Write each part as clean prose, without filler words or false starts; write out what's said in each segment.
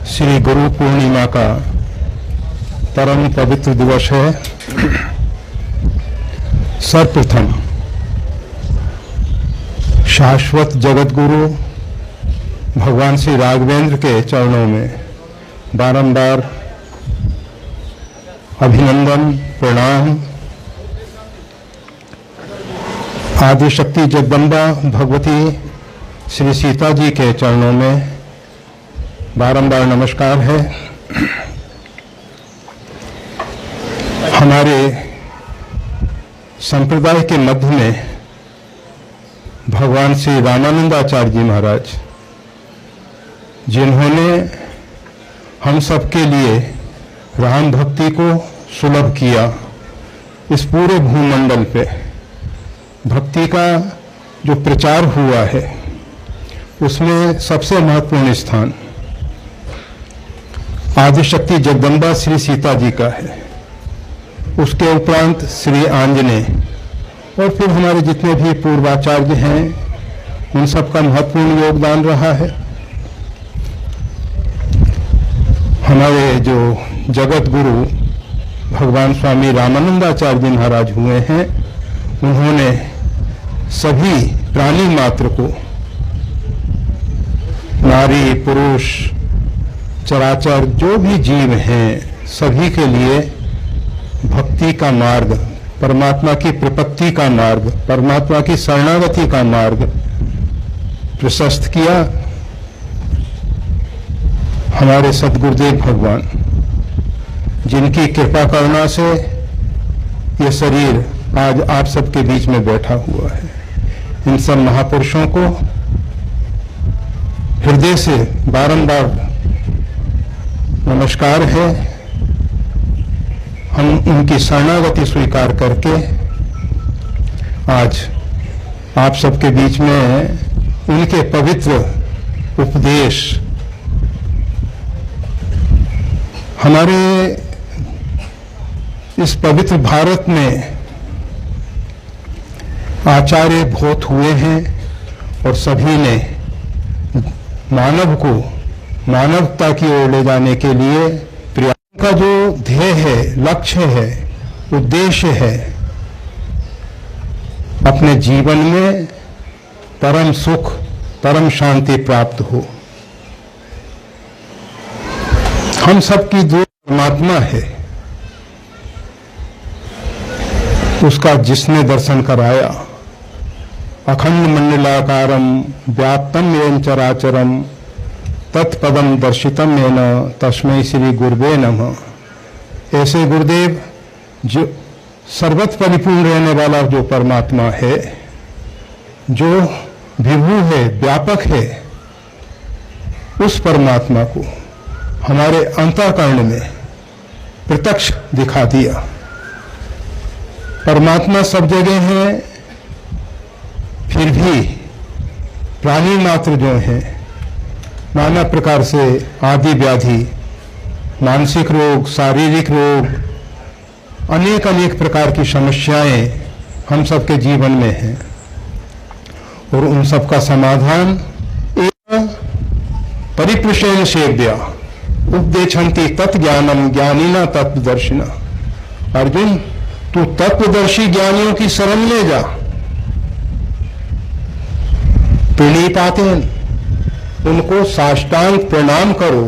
श्री गुरु पूर्णिमा का परम पवित्र दिवस है। सर्वप्रथम शाश्वत जगत गुरु भगवान श्री राघवेंद्र के चरणों में बारंबार अभिनंदन प्रणाम। आदिशक्ति जगदम्बा भगवती श्री सीता जी के चरणों में बारंबार नमस्कार है। हमारे संप्रदाय के मध्य में भगवान श्री रामानंदाचार्य जी महाराज, जिन्होंने हम सबके लिए राम भक्ति को सुलभ किया, इस पूरे भूमंडल पे भक्ति का जो प्रचार हुआ है उसमें सबसे महत्वपूर्ण स्थान आदिशक्ति जगदम्बा श्री सीता जी का है। उसके उपरांत श्री आंजनेय और फिर हमारे जितने भी पूर्वाचार्य हैं उन सबका महत्वपूर्ण योगदान रहा है। हमारे जो जगत गुरु भगवान स्वामी रामानंदाचार्य जी महाराज हुए हैं, उन्होंने सभी प्राणी मात्र को, नारी पुरुष चराचर जो भी जीव हैं, सभी के लिए भक्ति का मार्ग, परमात्मा की प्रपत्ति का मार्ग, परमात्मा की शरणागति का मार्ग प्रशस्त किया। हमारे सद्गुरुदेव भगवान, जिनकी कृपा करुणा से ये शरीर आज आप सबके बीच में बैठा हुआ है, इन सब महापुरुषों को हृदय से बारंबार नमस्कार है। हम उनकी शरणागति स्वीकार करके आज आप सबके बीच में उनके पवित्र उपदेश, हमारे इस पवित्र भारत में आचार्य बहुत हुए हैं और सभी ने मानव को मानवता की ओर ले जाने के लिए प्रयास का जो ध्येय है, लक्ष्य है, उद्देश्य है, अपने जीवन में परम सुख, परम शांति प्राप्त हो। हम सबकी जो परमात्मा है उसका जिसने दर्शन कराया, अखंड मंडलाकारम व्याप्तम येन चराचरम तत्पदम दर्शितम येन तस्मै श्री गुरुवे नमः। ऐसे गुरुदेव जो सर्वत्र परिपूर्ण रहने वाला जो परमात्मा है, जो विभु है, व्यापक है, उस परमात्मा को हमारे अंतःकरण में प्रत्यक्ष दिखा दिया। परमात्मा सब जगह है, फिर भी प्राणी मात्र जो हैं नाना प्रकार से आदि व्याधि, मानसिक रोग, शारीरिक रोग, अनेक अनेक प्रकार की समस्याएं हम सबके जीवन में हैं और उन सब का समाधान एक परिप्रश्न सेव्या उपदेशन्ति तत्ज्ञानम ज्ञानिना तत्वदर्शिना। अर्जुन, तू तत्वदर्शी ज्ञानियों की शरण ले जा। प्रणिपातेन, उनको साष्टांग प्रणाम करो,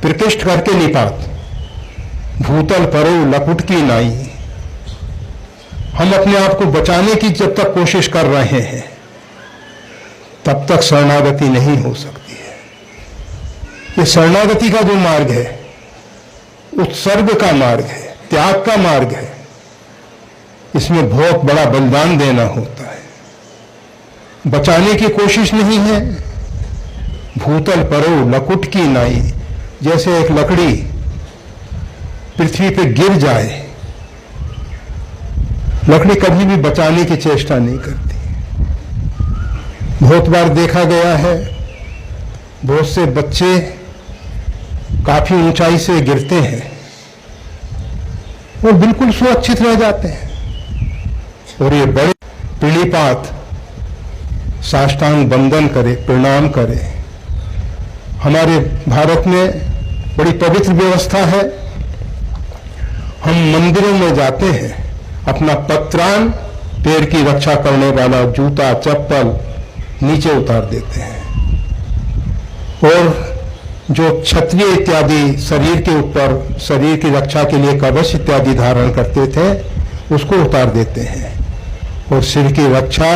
प्रकृष्ट करके निपात। भूतल परो लकुट की नाई। हम अपने आप को बचाने की जब तक कोशिश कर रहे हैं तब तक शरणागति नहीं हो सकती है। ये शरणागति का जो मार्ग है, उत्सर्ग का मार्ग है, त्याग का मार्ग है। इसमें बहुत बड़ा बलिदान देना होता है। बचाने की कोशिश नहीं है। भूतल परो लकुट की नाई, जैसे एक लकड़ी पृथ्वी पे गिर जाए, लकड़ी कभी भी बचाने की चेष्टा नहीं करती। बहुत बार देखा गया है, बहुत से बच्चे काफी ऊंचाई से गिरते हैं, वो बिल्कुल सुरक्षित रह जाते हैं, और ये बड़े प्रणिपात साष्टांग बंदन करे, प्रणाम करे, हमारे भारत में बड़ी पवित्र व्यवस्था है। हम मंदिरों में जाते हैं, अपना पत्रान, पैर की रक्षा करने वाला जूता चप्पल नीचे उतार देते हैं और जो क्षत्रिय इत्यादि शरीर के ऊपर शरीर की रक्षा के लिए कवच इत्यादि धारण करते थे उसको उतार देते हैं और सिर की रक्षा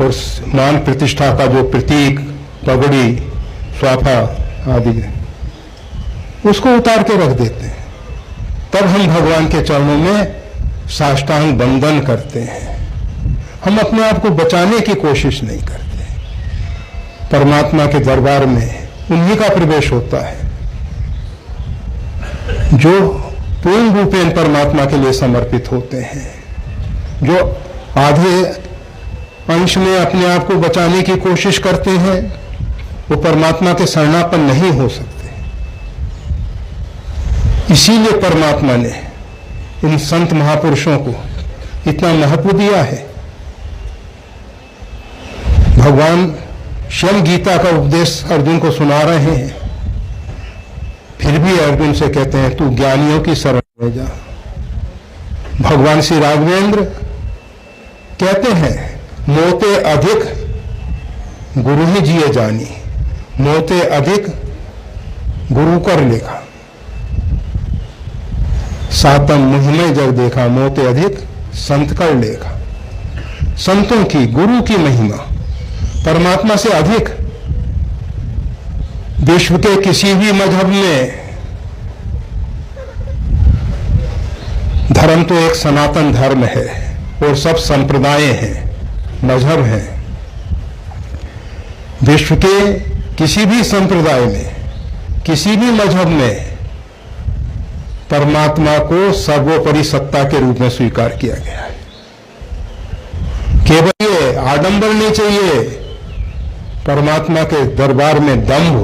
और मान प्रतिष्ठा का जो प्रतीक पगड़ी स्वाफा आदि उसको उतार के रख देते हैं। तब हम भगवान के चरणों में साष्टांग वंदन करते हैं। हम अपने आप को बचाने की कोशिश नहीं करते। परमात्मा के दरबार में उन्हीं का प्रवेश होता है जो पूर्ण रूपेण परमात्मा के लिए समर्पित होते हैं। जो आधे अंश में अपने आप को बचाने की कोशिश करते हैं वो परमात्मा के शरणापन्न नहीं हो सकते। इसीलिए परमात्मा ने इन संत महापुरुषों को इतना महत्व दिया है। भगवान स्वयं गीता का उपदेश अर्जुन को सुना रहे हैं, फिर भी अर्जुन से कहते हैं तू ज्ञानियों की शरण में जा। भगवान श्री राघवेंद्र कहते हैं मोते अधिक गुरु ही जिए जानी, मोते अधिक गुरु कर लेखा, सातम मुझ में जब देखा, मोते अधिक संत कर लेखा। संतों की, गुरु की महिमा परमात्मा से अधिक विश्व के किसी भी मजहब में, धर्म तो एक सनातन धर्म है और सब संप्रदाय हैं, मजहब हैं। विश्व के किसी भी संप्रदाय में, किसी भी मजहब में परमात्मा को सर्वोपरि सत्ता के रूप में स्वीकार किया गया है। केवल ये आडंबर नहीं चाहिए, परमात्मा के दरबार में दंभ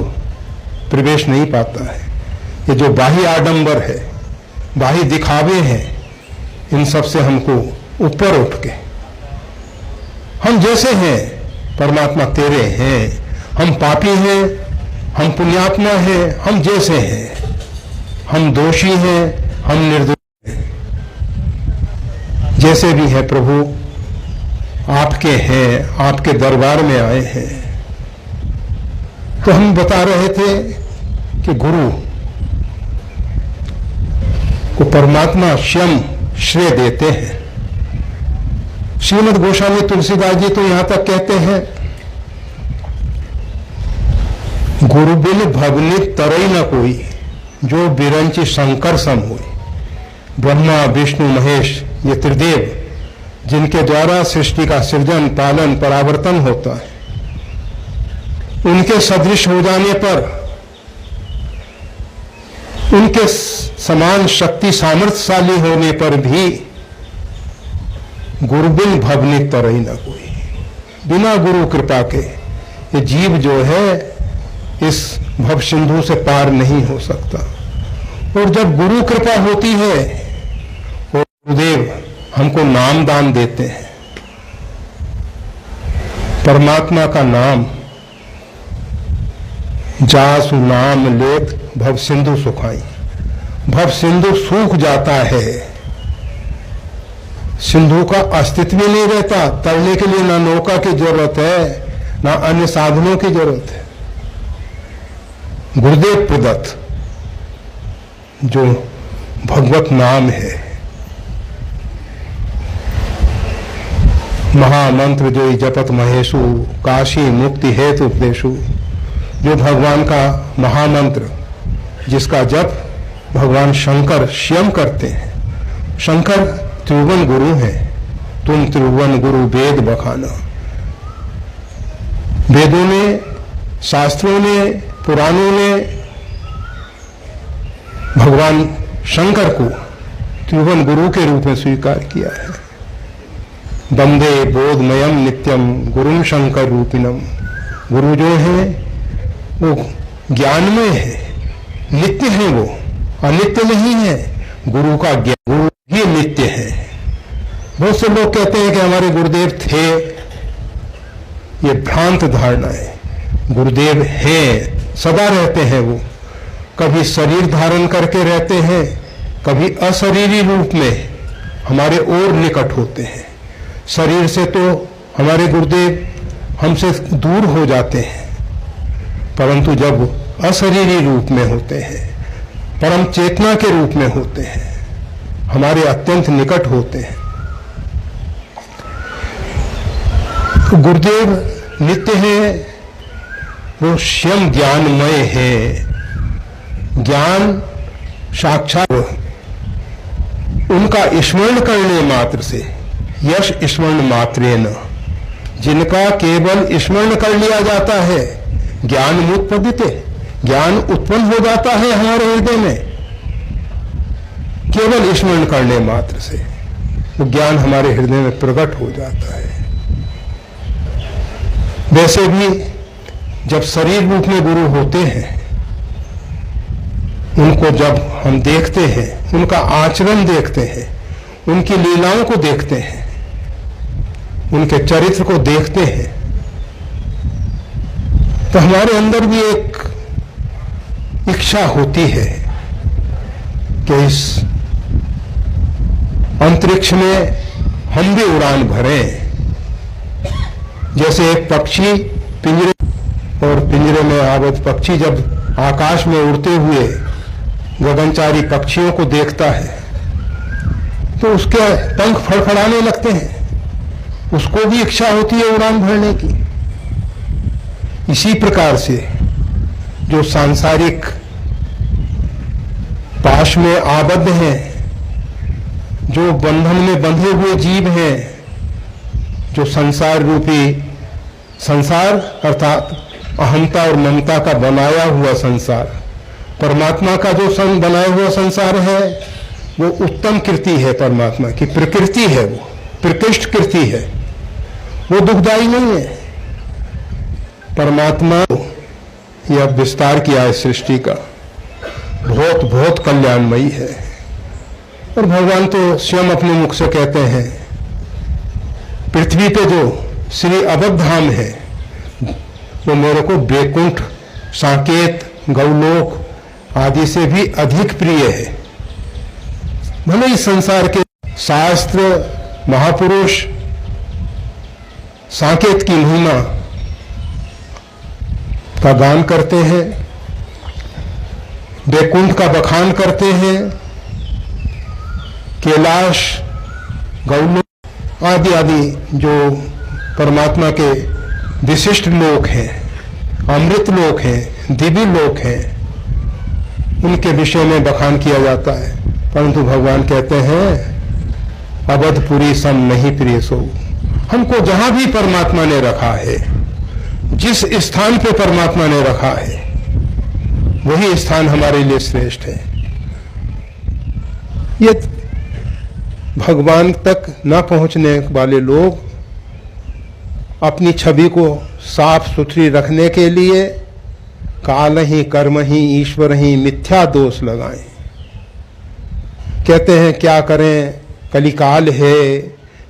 प्रवेश नहीं पाता है। ये जो बाह्य आडंबर है, बाह्य दिखावे हैं, इन सब से हमको ऊपर उठ के हम जैसे हैं परमात्मा तेरे हैं, हम पापी हैं, हम पुण्यात्मा हैं, हम जैसे हैं, हम दोषी हैं, हम निर्दोष हैं, जैसे भी हैं प्रभु आपके हैं, आपके दरबार में आए हैं। तो हम बता रहे थे कि गुरु को परमात्मा स्वयं श्रेय देते हैं। श्रीमद् गोस्वामी तुलसीदास जी तो यहां तक कहते हैं गुरु बिन भवनी तरई न कोई, जो बिरंची शंकर सम हुई। ब्रह्मा विष्णु महेश ये त्रिदेव जिनके द्वारा सृष्टि का सृजन पालन परावर्तन होता है, उनके सदृश हो जाने पर, उनके समान शक्ति सामर्थ्यशाली होने पर भी गुरु बिन भवनी तरई न कोई, बिना गुरु कृपा के ये जीव जो है इस भव सिंधु से पार नहीं हो सकता। और जब गुरु कृपा होती है और गुरुदेव हमको नाम दान देते हैं, परमात्मा का नाम, जासु नाम लेत भव सिंधु सुखाई। भव सिंधु सूख जाता है, सिंधु का अस्तित्व ही नहीं रहता। तैरने के लिए ना नौका की जरूरत है, ना अन्य साधनों की जरूरत है। गुरुदेव प्रदत्त जो भगवत नाम है, महामंत्र जो जपत महेशु काशी मुक्ति हेतु उपदेशु, जो भगवान का महामंत्र जिसका जप भगवान शंकर स्वयं करते हैं। शंकर त्रिभुवन गुरु हैं, तुम त्रिभुवन गुरु वेद बखाना। वेदों ने, शास्त्रों ने, पुराणों ने भगवान शंकर को त्रिभुवन गुरु के रूप में स्वीकार किया है। वंदे बोधमयम नित्यम गुरुम शंकर रूपिणम। गुरु जो है वो ज्ञानमय है, नित्य है, वो अनित्य नहीं है। गुरु का ज्ञान, गुरु ही नित्य है। बहुत से लोग कहते हैं कि हमारे गुरुदेव थे, ये भ्रांत धारणा है। गुरुदेव हैं, सदा रहते हैं। वो कभी शरीर धारण करके रहते हैं, कभी अशरीरी रूप में हमारे और निकट होते हैं। शरीर से तो हमारे गुरुदेव हमसे दूर हो जाते हैं, परंतु जब अशरीरी रूप में होते हैं, परम चेतना के रूप में होते हैं, हमारे अत्यंत निकट होते हैं। तो गुरुदेव नित्य हैं, वो स्वयं ज्ञानमय है, ज्ञान साक्षात। उनका स्मरण करने मात्र से, यश स्मरण मात्रेन, जिनका केवल स्मरण कर लिया जाता है, ज्ञान मुत्पद्यते, ज्ञान उत्पन्न हो जाता है हमारे हृदय में। केवल स्मरण करने मात्र से वो ज्ञान हमारे हृदय में प्रकट हो जाता है। वैसे भी जब शरीर रूप में गुरु होते हैं, उनको जब हम देखते हैं, उनका आचरण देखते हैं, उनकी लीलाओं को देखते हैं, उनके चरित्र को देखते हैं, तो हमारे अंदर भी एक इच्छा होती है कि इस अंतरिक्ष में हम भी उड़ान भरें। जैसे एक पक्षी पिंजरे, और पिंजरे में आबद्ध पक्षी जब आकाश में उड़ते हुए गगनचारी पक्षियों को देखता है तो उसके पंख फड़फड़ाने लगते हैं, उसको भी इच्छा होती है उड़ान भरने की। इसी प्रकार से जो सांसारिक पाश में आबद्ध हैं, जो बंधन में बंधे हुए जीव हैं, जो संसार रूपी संसार अर्थात अहंता और ममता का बनाया हुआ संसार, परमात्मा का जो बनाया हुआ संसार है, वो उत्तम कृति है, परमात्मा की प्रकृति है, वो प्रकृष्ट कृति है, वो दुखदायी नहीं है। परमात्मा यह विस्तार किया है सृष्टि का, बहुत बहुत कल्याणमयी है। और भगवान तो स्वयं अपने मुख से कहते हैं, पृथ्वी पे जो श्री अवध धाम है वो मेरे को बैकुंठ, साकेत, गौलोक आदि से भी अधिक प्रिय है। भले इस संसार के शास्त्र महापुरुष साकेत की महिमा का गान करते हैं, बैकुंठ का बखान करते हैं, कैलाश, गौलोक आदि आदि जो परमात्मा के विशिष्ट लोक हैं, अमृत लोक हैं, दिव्य लोक हैं, उनके विषय में बखान किया जाता है। परंतु भगवान कहते हैं अवधपुरी सम नहीं प्रिय सो। हमको जहां भी परमात्मा ने रखा है, जिस स्थान पे परमात्मा ने रखा है, वही स्थान हमारे लिए श्रेष्ठ है। ये भगवान तक न पहुंचने वाले लोग अपनी छवि को साफ सुथरी रखने के लिए काल ही, कर्म ही, ईश्वर ही मिथ्या दोष लगाएं। कहते हैं क्या करें, कलिकाल है,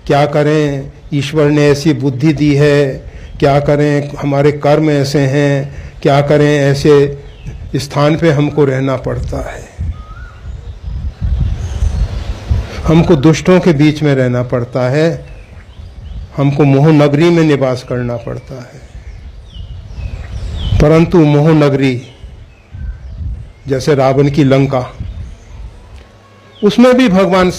क्या करें, ईश्वर ने ऐसी बुद्धि दी है, क्या करें, हमारे कर्म ऐसे हैं, क्या करें, ऐसे स्थान पे हमको रहना पड़ता है, हमको दुष्टों के बीच में रहना पड़ता है, हमको मोह नगरी में निवास करना पड़ता है। परंतु मोह नगरी जैसे रावण की लंका, उसमें भी भगवान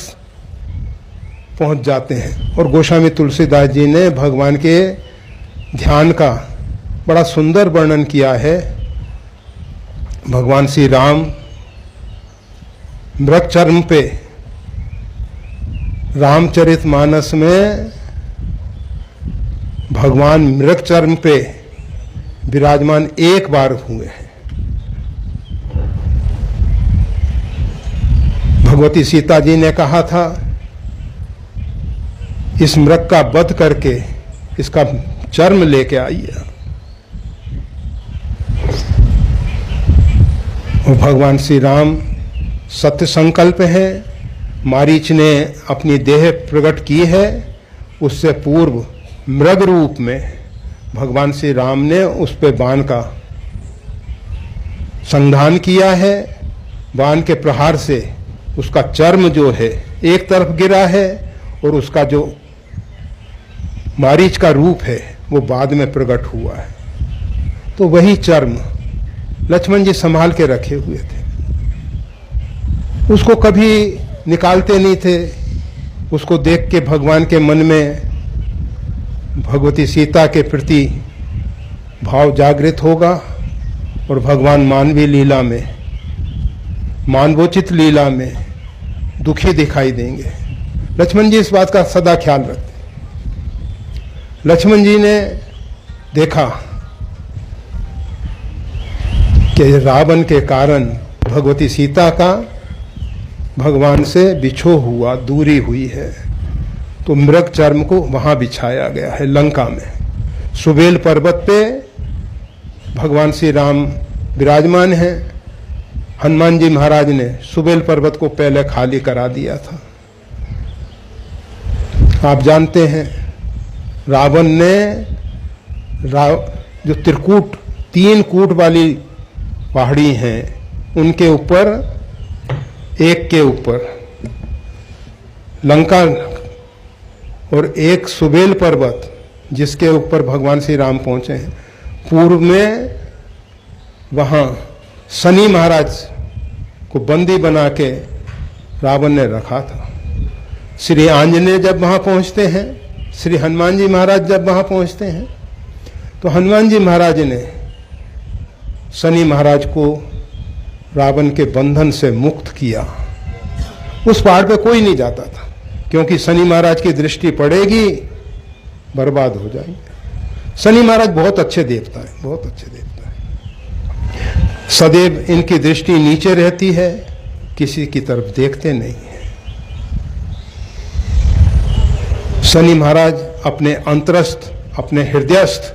पहुंच जाते हैं। और गोस्वामी तुलसीदास जी ने भगवान के ध्यान का बड़ा सुंदर वर्णन किया है। भगवान श्री राम मृगचर्म पे, रामचरितमानस में भगवान मृगचर्म पे विराजमान एक बार हुए हैं। भगवती सीता जी ने कहा था इस मृग का वध करके इसका चर्म लेके आइए। और भगवान श्री राम सत्य संकल्प है। मारीच ने अपनी देह प्रकट की है, उससे पूर्व मृग रूप में भगवान श्री राम ने उस पे बाण का संधान किया है। बाण के प्रहार से उसका चर्म जो है एक तरफ गिरा है और उसका जो मारीच का रूप है वो बाद में प्रकट हुआ है। तो वही चर्म लक्ष्मण जी संभाल के रखे हुए थे, उसको कभी निकालते नहीं थे। उसको देख के भगवान के मन में भगवती सीता के प्रति भाव जागृत होगा और भगवान मानवीय लीला में, मानवोचित लीला में दुखी दिखाई देंगे। लक्ष्मण जी इस बात का सदा ख्याल रखते। लक्ष्मण जी ने देखा कि रावण के कारण भगवती सीता का भगवान से बिछो हुआ, दूरी हुई है, तो मृग चर्म को वहां बिछाया गया है लंका में। सुबेल पर्वत पे भगवान श्री राम विराजमान हैं। हनुमान जी महाराज ने सुबेल पर्वत को पहले खाली करा दिया था। आप जानते हैं रावण ने जो त्रिकूट, 3 कूट वाली पहाड़ी हैं, उनके ऊपर, एक के ऊपर लंका और एक सुबेल पर्वत जिसके ऊपर भगवान श्री राम पहुंचे हैं, पूर्व में वहां शनि महाराज को बंदी बना के रावण ने रखा था। श्री आंजनेय जब वहां पहुंचते हैं, श्री हनुमान जी महाराज जब वहां पहुंचते हैं, तो हनुमान जी महाराज ने शनि महाराज को रावण के बंधन से मुक्त किया। उस पहाड़ पे कोई नहीं जाता था, क्योंकि शनि महाराज की दृष्टि पड़ेगी, बर्बाद हो जाएंगे। शनि महाराज बहुत अच्छे देवता है, बहुत अच्छे देवता है। सदैव इनकी दृष्टि नीचे रहती है, किसी की तरफ देखते नहीं है। शनि महाराज अपने अंतरस्थ, अपने हृदयस्थ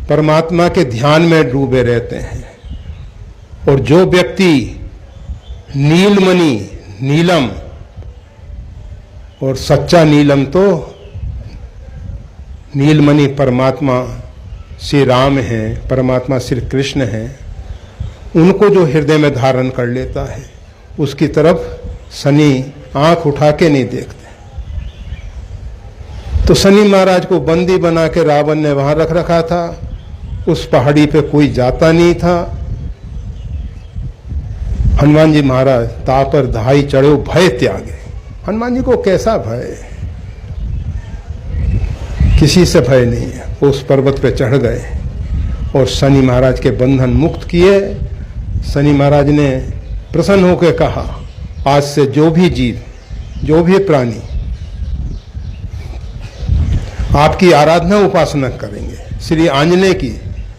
परमात्मा के ध्यान में डूबे रहते हैं। और जो व्यक्ति नीलमणि, नीलम, और सच्चा नीलम तो नीलमणि परमात्मा श्री राम हैं, परमात्मा श्री कृष्ण हैं, उनको जो हृदय में धारण कर लेता है, उसकी तरफ शनि आंख उठा के नहीं देखते। तो शनि महाराज को बंदी बना के रावण ने वहां रख रखा था। उस पहाड़ी पे कोई जाता नहीं था। हनुमान जी महाराज तापर धाई चढ़ो भय त्यागे। हनुमान जी को कैसा भय, किसी से भय नहीं है। वो उस पर्वत पे चढ़ गए और शनि महाराज के बंधन मुक्त किए। शनि महाराज ने प्रसन्न होकर कहा, आज से जो भी जीव, जो भी प्राणी आपकी आराधना उपासना करेंगे, श्री आंजनेय की,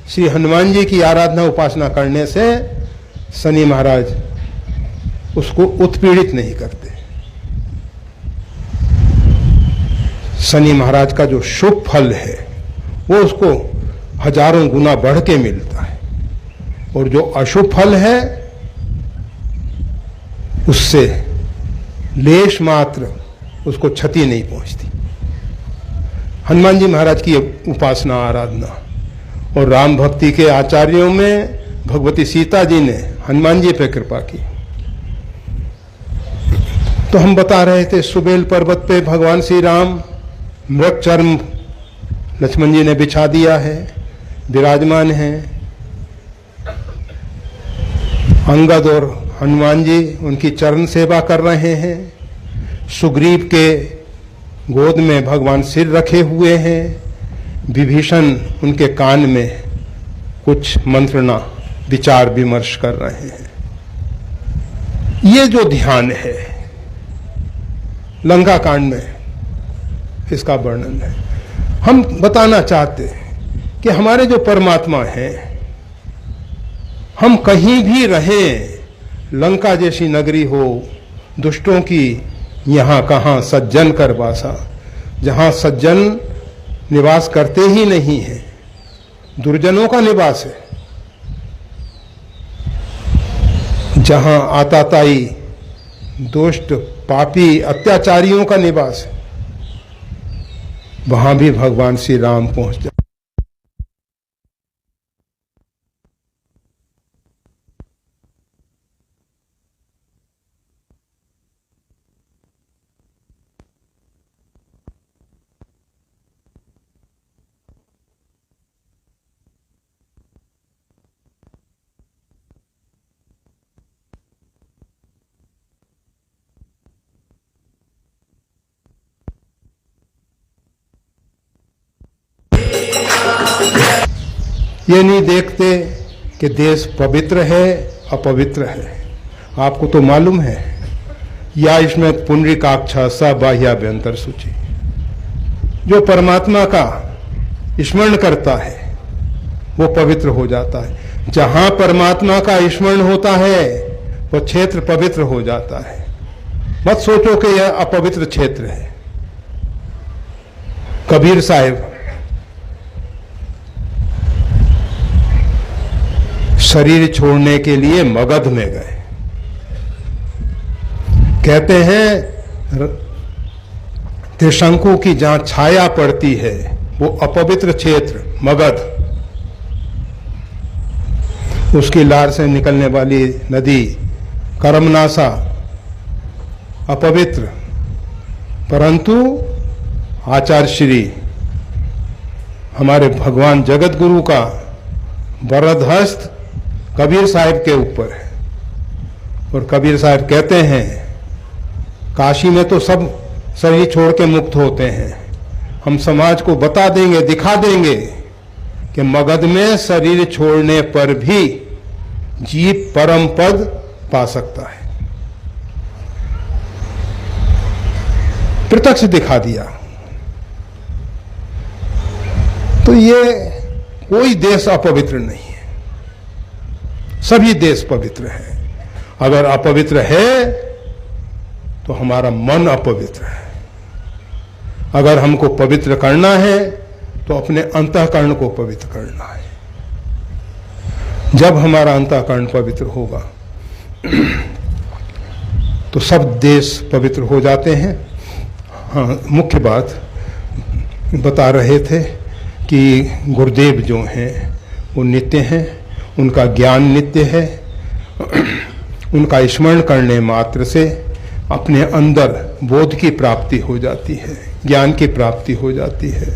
श्री हनुमान जी की आराधना उपासना करने से शनि महाराज उसको उत्पीड़ित नहीं करते। शनि महाराज का जो शुभ फल है वो उसको हजारों गुना बढ़ के मिलता है, और जो अशुभ फल है उससे लेश मात्र उसको क्षति नहीं पहुंचती। हनुमान जी महाराज की उपासना, आराधना, और राम भक्ति के आचार्यों में भगवती सीता जी ने हनुमान जी पे कृपा की। तो हम बता रहे थे, सुबेल पर्वत पे भगवान श्री राम मृग चर्म लक्ष्मण जी ने बिछा दिया है, विराजमान हैं। अंगद और हनुमान जी उनकी चरण सेवा कर रहे हैं। सुग्रीव के गोद में भगवान सिर रखे हुए हैं। विभीषण उनके कान में कुछ मंत्रणा, विचार विमर्श कर रहे हैं। ये जो ध्यान है लंका कांड में, इसका वर्णन है। हम बताना चाहते हैं कि हमारे जो परमात्मा हैं, हम कहीं भी रहें, लंका जैसी नगरी हो, दुष्टों की यहाँ कहाँ सज्जन कर वासा, जहाँ सज्जन निवास करते ही नहीं है, दुर्जनों का निवास है। जहाँ आताताई, दुष्ट, पापी, अत्याचारियों का निवास है, वहां भी भगवान श्री राम पहुंच जाते। ये नहीं देखते कि देश पवित्र है अपवित्र है। आपको तो मालूम है, या इसमें पुंडरीकाक्षा स बाह्याभ्यंतर सूची। जो परमात्मा का स्मरण करता है वो पवित्र हो जाता है। जहां परमात्मा का स्मरण होता है वो क्षेत्र पवित्र हो जाता है। मत सोचो कि यह अपवित्र क्षेत्र है। कबीर साहब शरीर छोड़ने के लिए मगध में गए। कहते हैं त्रिशंकु की जहां छाया पड़ती है वो अपवित्र क्षेत्र मगध, उसकी लार से निकलने वाली नदी करमनासा अपवित्र, परंतु आचार्य श्री हमारे भगवान जगत गुरु का वरद हस्त कबीर साहब के ऊपर है। और कबीर साहब कहते हैं काशी में तो सब शरीर छोड़ के मुक्त होते हैं, हम समाज को बता देंगे, दिखा देंगे कि मगध में शरीर छोड़ने पर भी जीव परम पद पा सकता है। प्रत्यक्ष दिखा दिया। तो ये कोई देश अपवित्र नहीं है, सभी देश पवित्र हैं। अगर अपवित्र है तो हमारा मन अपवित्र है। अगर हमको पवित्र करना है तो अपने अंतःकरण को पवित्र करना है। जब हमारा अंतःकरण पवित्र होगा तो सब देश पवित्र हो जाते हैं। हाँ, मुख्य बात बता रहे थे कि गुरुदेव जो हैं वो नित्य हैं, उनका ज्ञान नित्य है। उनका स्मरण करने मात्र से अपने अंदर बोध की प्राप्ति हो जाती है, ज्ञान की प्राप्ति हो जाती है,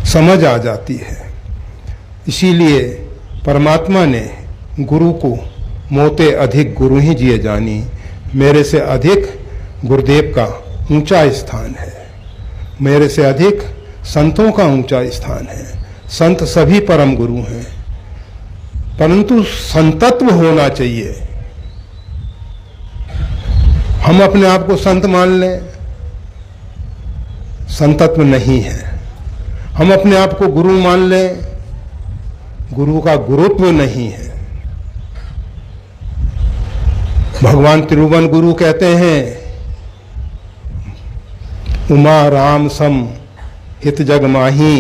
समझ आ जाती है। इसीलिए परमात्मा ने गुरु को मोते अधिक गुरु ही जिए जानी, मेरे से अधिक गुरुदेव का ऊंचा स्थान है, मेरे से अधिक संतों का ऊंचा स्थान है। संत सभी परम गुरु हैं, परंतु संतत्व होना चाहिए। हम अपने आप को संत मान लें, संतत्व नहीं है। हम अपने आप को गुरु मान लें, गुरु का गुरुत्व नहीं है। भगवान त्रिभुवन गुरु कहते हैं उमा राम सम हित जग माही,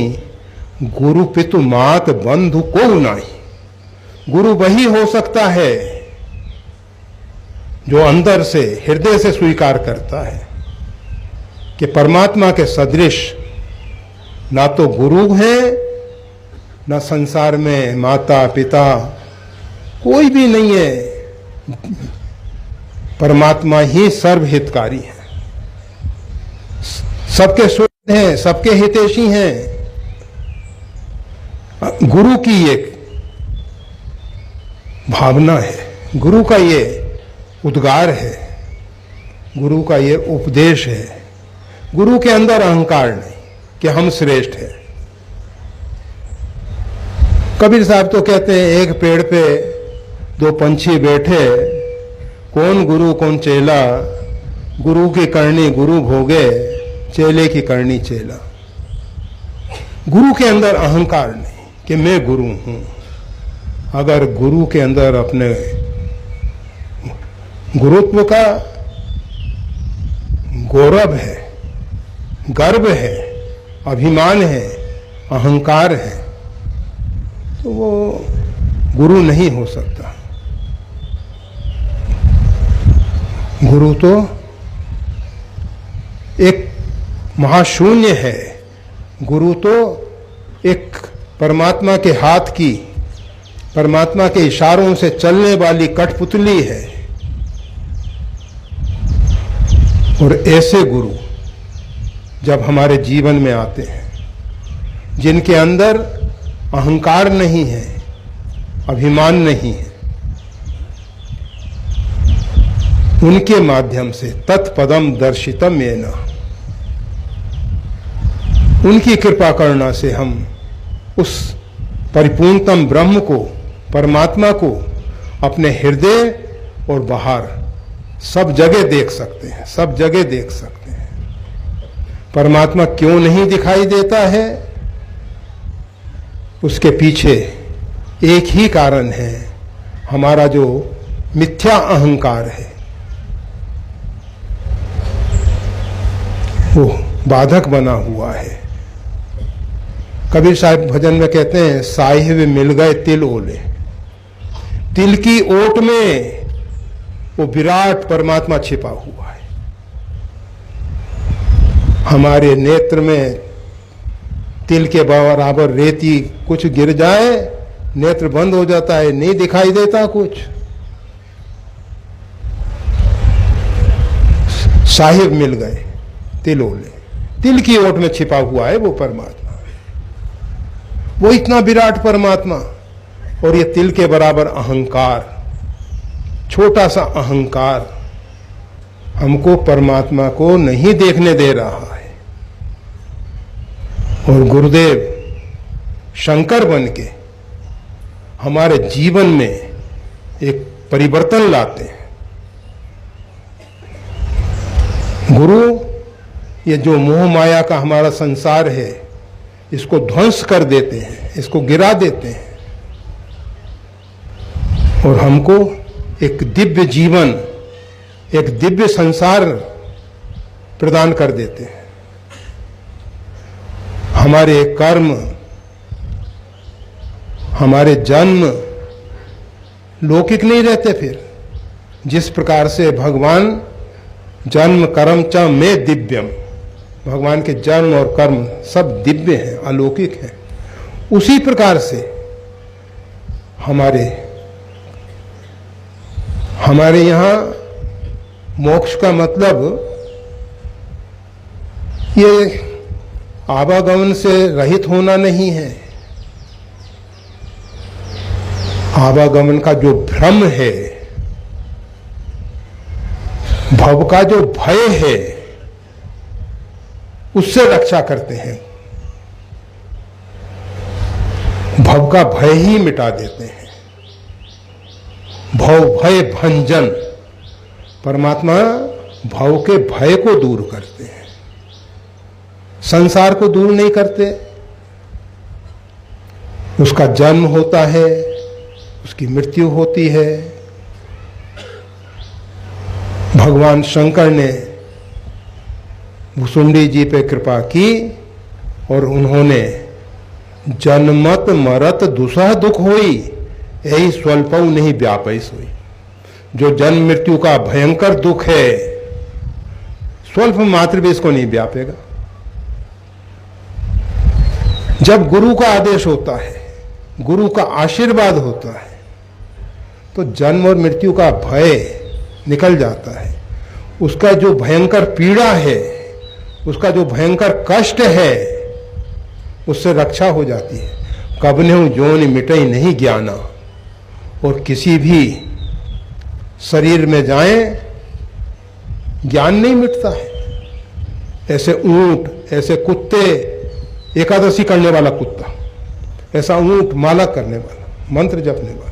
गुरु पितु मात बंधु को नाही। गुरु वही हो सकता है जो अंदर से हृदय से स्वीकार करता है कि परमात्मा के सदृश ना तो गुरु है, ना संसार में माता पिता कोई भी नहीं है। परमात्मा ही सर्वहितकारी है, सबके सुख हैं, सबके हितैषी हैं। गुरु की एक भावना है, गुरु का ये उद्गार है, गुरु का ये उपदेश है। गुरु के अंदर अहंकार नहीं कि हम श्रेष्ठ हैं। कबीर साहब तो कहते हैं एक पेड़ पे दो पंछी बैठे, कौन गुरु कौन चेला, गुरु की करनी गुरु भोगे, चेले की करनी चेला। गुरु के अंदर अहंकार नहीं कि मैं गुरु हूं। अगर गुरु के अंदर अपने गुरुत्व का गौरव है, गर्व है, अभिमान है, अहंकार है, तो वो गुरु नहीं हो सकता। गुरु तो एक महाशून्य है। गुरु तो एक परमात्मा के हाथ की, परमात्मा के इशारों से चलने वाली कठपुतली है। और ऐसे गुरु जब हमारे जीवन में आते हैं, जिनके अंदर अहंकार नहीं है, अभिमान नहीं है, उनके माध्यम से तत्पदम दर्शितम येन, उनकी कृपा करना से हम उस परिपूर्णतम ब्रह्म को, परमात्मा को अपने हृदय और बाहर सब जगह देख सकते हैं, सब जगह देख सकते हैं। परमात्मा क्यों नहीं दिखाई देता है? उसके पीछे एक ही कारण है, हमारा जो मिथ्या अहंकार है वो बाधक बना हुआ है। कबीर साहब भजन में कहते हैं, साहिब मिल गए तिल ओले। तिल की ओट में वो विराट परमात्मा छिपा हुआ है। हमारे नेत्र में तिल के बराबर रेती कुछ गिर जाए, नेत्र बंद हो जाता है, नहीं दिखाई देता कुछ। साहिब मिल गए तिल ओले, तिल की ओट में छिपा हुआ है वो परमात्मा, वो इतना विराट परमात्मा। और ये तिल के बराबर अहंकार, छोटा सा अहंकार हमको परमात्मा को नहीं देखने दे रहा है। और गुरुदेव शंकर बन के हमारे जीवन में एक परिवर्तन लाते हैं। गुरु ये जो मोह माया का हमारा संसार है, इसको ध्वंस कर देते हैं, इसको गिरा देते हैं और हमको एक दिव्य जीवन, एक दिव्य संसार प्रदान कर देते हैं। हमारे कर्म, हमारे जन्म लौकिक नहीं रहते। फिर जिस प्रकार से भगवान जन्म कर्म च में दिव्यम, भगवान के जन्म और कर्म सब दिव्य हैं, अलौकिक हैं, उसी प्रकार से हमारे यहाँ मोक्ष का मतलब ये आवागमन से रहित होना नहीं है। आवागमन का जो भ्रम है, भव का जो भय है, उससे रक्षा करते हैं। भव का भय ही मिटा देते हैं। भव भय भंजन, परमात्मा भव के भय को दूर करते हैं, संसार को दूर नहीं करते। उसका जन्म होता है, उसकी मृत्यु होती है। भगवान शंकर ने भुसुंडी जी पे कृपा की और उन्होंने जन्मत मरत दुसह दुख होई, यही स्वल्पऊ नहीं व्यापई सोई। जो जन्म मृत्यु का भयंकर दुख है, स्वल्प मात्र भी इसको नहीं व्यापेगा। जब गुरु का आदेश होता है, गुरु का आशीर्वाद होता है, तो जन्म और मृत्यु का भय निकल जाता है। उसका जो भयंकर पीड़ा है, उसका जो भयंकर कष्ट है, उससे रक्षा हो जाती है। कबनेहु जोनि मिटई नहीं ज्ञाना, और किसी भी शरीर में जाएं, ज्ञान नहीं मिटता है। ऐसे ऊंट, ऐसे कुत्ते, एकादशी करने वाला कुत्ता, ऐसा ऊंट माला करने वाला, मंत्र जपने वाला।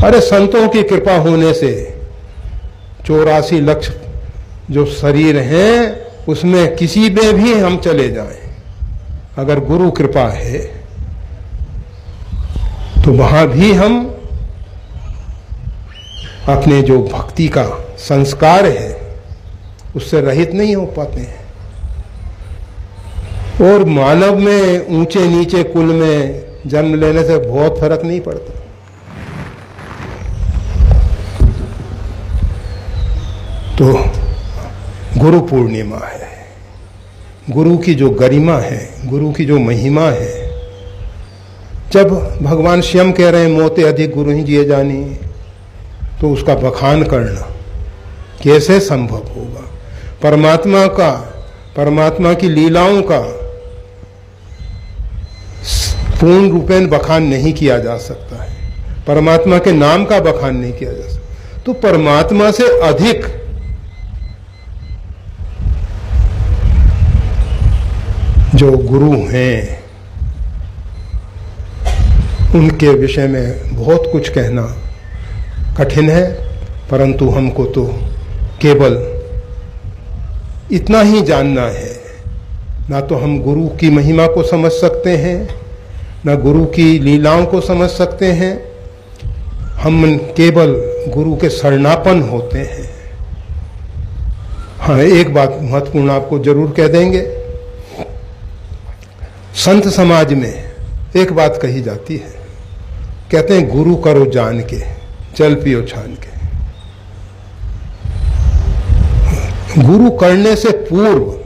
अरे संतों की कृपा होने से 84 लाख जो शरीर हैं, उसमें किसी में भी हम चले जाएं, अगर गुरु कृपा है तो वहां भी हम अपने जो भक्ति का संस्कार है उससे रहित नहीं हो पाते हैं। और मानव में ऊंचे नीचे कुल में जन्म लेने से बहुत फर्क नहीं पड़ता। तो गुरु पूर्णिमा है, गुरु की जो गरिमा है, गुरु की जो महिमा है। जब भगवान स्वयं कह रहे हैं मोते अधिक गुरु ही जिए जानी, तो उसका बखान करना कैसे संभव होगा? परमात्मा का, परमात्मा की लीलाओं का पूर्ण रूपेण बखान नहीं किया जा सकता है, परमात्मा के नाम का बखान नहीं किया जा सकता। तो परमात्मा से अधिक जो गुरु हैं, उनके विषय में बहुत कुछ कहना कठिन है, परंतु हमको तो केवल इतना ही जानना है, ना तो हम गुरु की महिमा को समझ सकते हैं, ना गुरु की लीलाओं को समझ सकते हैं। हम केवल गुरु के शरणापन्न होते हैं। हाँ, एक बात महत्वपूर्ण आपको जरूर कह देंगे। संत समाज में एक बात कही जाती है, कहते हैं गुरु करो जान के, जल पियो छान के। गुरु करने से पूर्व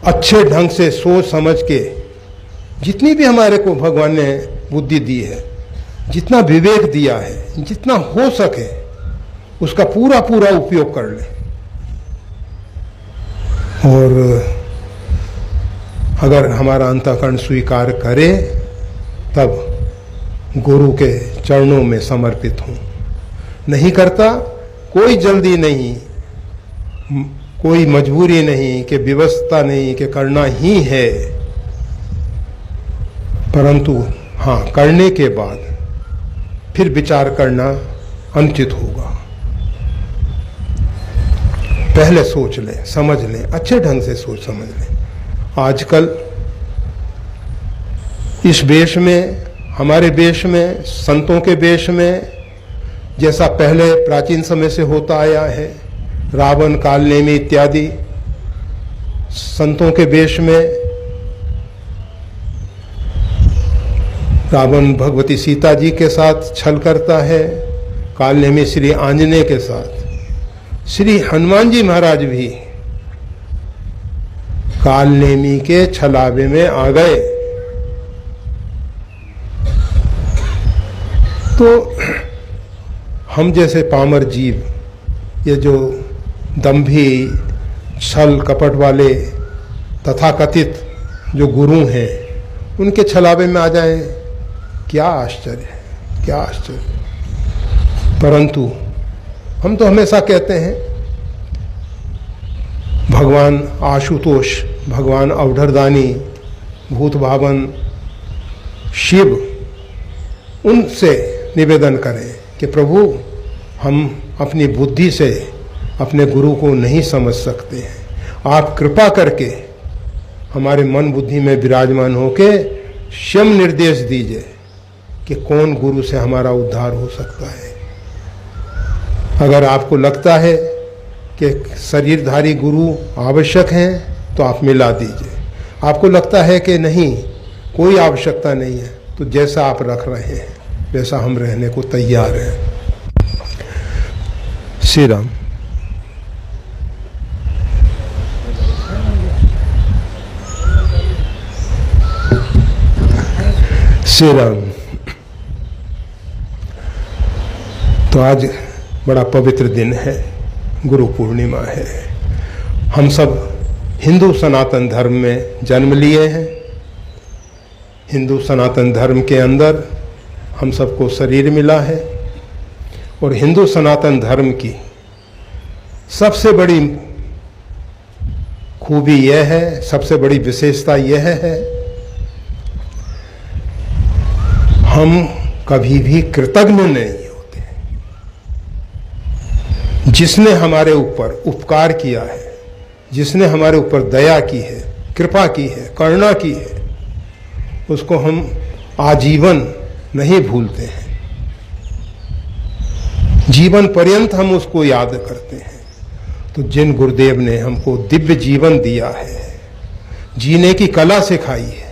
अच्छे ढंग से सोच समझ के, जितनी भी हमारे को भगवान ने बुद्धि दी है, जितना विवेक दिया है, जितना हो सके उसका पूरा पूरा उपयोग कर ले। और अगर हमारा अंतःकरण स्वीकार करे तब गुरु के चरणों में समर्पित हूं। नहीं करता, कोई जल्दी नहीं, कोई मजबूरी नहीं कि व्यवस्था नहीं कि करना ही है, परंतु हाँ, करने के बाद फिर विचार करना अनुचित होगा। पहले सोच लें, समझ लें, अच्छे ढंग से सोच समझ लें। आजकल इस वेश में, हमारे वेश में, संतों के वेश में, जैसा पहले प्राचीन समय से होता आया है, रावण, कालनेमी इत्यादि संतों के वेश में रावण भगवती सीता जी के साथ छल करता है, कालनेमी श्री आंजनेय के साथ। श्री हनुमान जी महाराज भी कालनेमी के छलावे में आ गए। तो हम जैसे पामर जीव, ये जो दंभी, छल कपट वाले तथाकथित जो गुरु हैं, उनके छलावे में आ जाएं, क्या आश्चर्य है, क्या आश्चर्य। परंतु हम तो हमेशा कहते हैं भगवान आशुतोष, भगवान अवधरदानी, भूत भावन, शिव, उनसे निवेदन करें कि प्रभु, हम अपनी बुद्धि से अपने गुरु को नहीं समझ सकते हैं, आप कृपा करके हमारे मन बुद्धि में विराजमान होके स्वयं निर्देश दीजिए कि कौन गुरु से हमारा उद्धार हो सकता है। अगर आपको लगता है कि शरीरधारी गुरु आवश्यक हैं तो आप मिला दीजिए। आपको लगता है कि नहीं, कोई आवश्यकता नहीं है, तो जैसा आप रख रहे हैं वैसा हम रहने को तैयार हैं। श्री राम। श्री राम। तो आज बड़ा पवित्र दिन है, गुरु पूर्णिमा है। हम सब हिंदू सनातन धर्म में जन्म लिए हैं। हिंदू सनातन धर्म के अंदर हम सबको शरीर मिला है, और हिंदू सनातन धर्म की सबसे बड़ी खूबी यह है, सबसे बड़ी विशेषता यह है, हम कभी भी कृतज्ञ नहीं। जिसने हमारे ऊपर उपकार किया है, जिसने हमारे ऊपर दया की है, कृपा की है, करुणा की है, उसको हम आजीवन नहीं भूलते हैं। जीवन पर्यंत हम उसको याद करते हैं। तो जिन गुरुदेव ने हमको दिव्य जीवन दिया है, जीने की कला सिखाई है,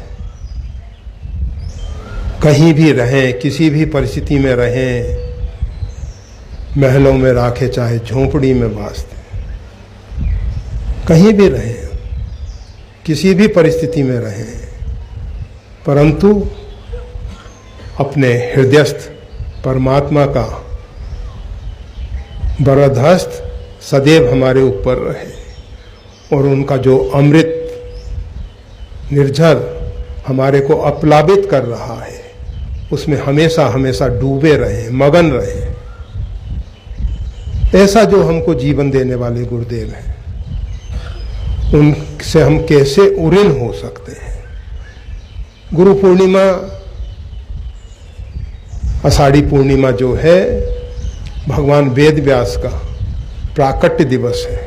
कहीं भी रहें, किसी भी परिस्थिति में रहें, महलों में राखे चाहे झोंपड़ी में बासते, कहीं भी रहें, किसी भी परिस्थिति में रहें, परंतु अपने हृदयस्थ परमात्मा का वरदहस्त सदैव हमारे ऊपर रहे, और उनका जो अमृत निर्झर हमारे को अपलावित कर रहा है, उसमें हमेशा हमेशा डूबे रहें, मगन रहें। ऐसा जो हमको जीवन देने वाले गुरुदेव हैं, उनसे हम कैसे उऋण हो सकते हैं। गुरु पूर्णिमा आषाढ़ी पूर्णिमा जो है भगवान वेद व्यास का प्राकट्य दिवस है।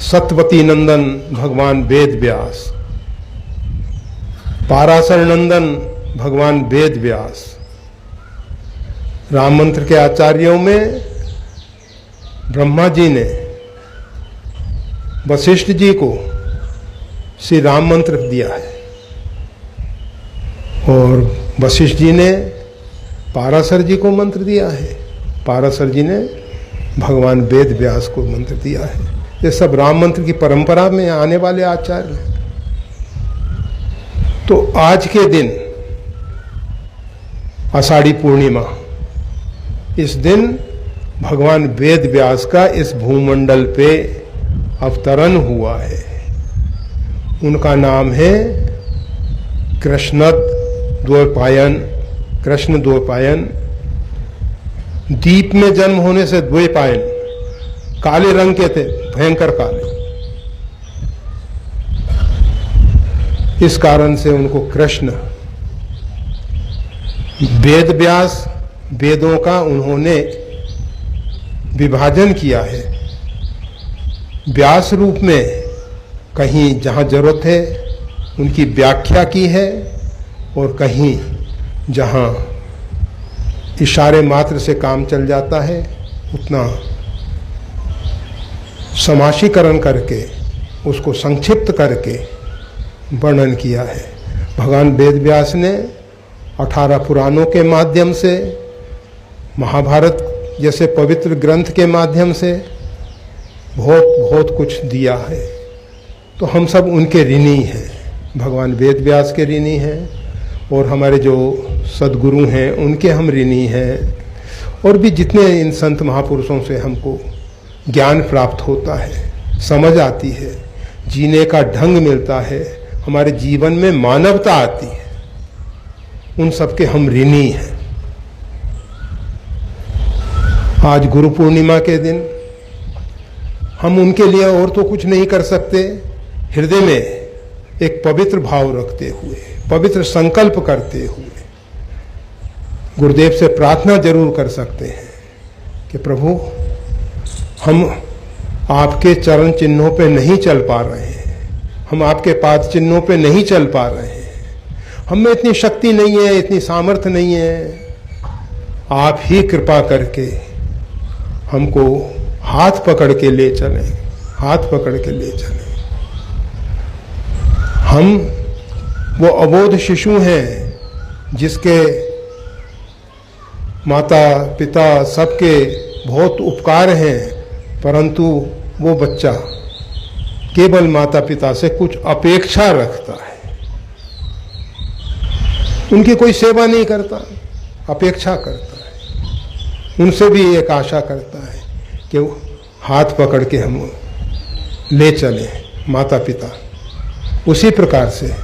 सत्यवती नंदन भगवान वेद व्यास, पाराशर नंदन भगवान वेद व्यास। राम मंत्र के आचार्यों में ब्रह्मा जी ने वशिष्ठ जी को श्री राम मंत्र दिया है और वशिष्ठ जी ने पाराशर जी को मंत्र दिया है, पाराशर जी ने भगवान वेद व्यास को मंत्र दिया है। ये सब राम मंत्र की परंपरा में आने वाले आचार्य हैं। तो आज के दिन आषाढ़ी पूर्णिमा, इस दिन भगवान वेद व्यास का इस भूमंडल पे अवतरण हुआ है। उनका नाम है कृष्ण द्वैपायन। कृष्ण द्वैपायन, दीप में जन्म होने से द्वैपायन, काले रंग के थे, भयंकर काले, इस कारण से उनको कृष्ण। वेद व्यास, वेदों का उन्होंने विभाजन किया है व्यास रूप में, कहीं जहां जरूरत है उनकी व्याख्या की है और कहीं जहां इशारे मात्र से काम चल जाता है उतना समाशीकरण करके उसको संक्षिप्त करके वर्णन किया है। भगवान वेद व्यास ने 18 पुराणों के माध्यम से, महाभारत जैसे पवित्र ग्रंथ के माध्यम से बहुत कुछ दिया है। तो हम सब उनके ऋणी हैं, भगवान वेद व्यास के ऋणी हैं और हमारे जो सद्गुरु हैं उनके हम ऋणी हैं। और भी जितने इन संत महापुरुषों से हमको ज्ञान प्राप्त होता है, समझ आती है, जीने का ढंग मिलता है, हमारे जीवन में मानवता आती है, उन सबके हम ऋणी हैं। आज गुरु पूर्णिमा के दिन हम उनके लिए और तो कुछ नहीं कर सकते, हृदय में एक पवित्र भाव रखते हुए, पवित्र संकल्प करते हुए गुरुदेव से प्रार्थना जरूर कर सकते हैं कि प्रभु, हम आपके चरण चिन्हों पे नहीं चल पा रहे हैं, हम आपके पाद चिन्हों पे नहीं चल पा रहे हैं, हम में इतनी शक्ति नहीं है, इतनी सामर्थ्य नहीं है। आप ही कृपा करके हमको हाथ पकड़ के ले चलें, हाथ पकड़ के ले चलें। हम वो अबोध शिशु हैं जिसके माता पिता सबके बहुत उपकार हैं, परंतु वो बच्चा केवल माता पिता से कुछ अपेक्षा रखता है, उनकी कोई सेवा नहीं करता, अपेक्षा करता है। उनसे भी एक आशा करता है कि वो हाथ पकड़ के हम ले चलें माता पिता। उसी प्रकार से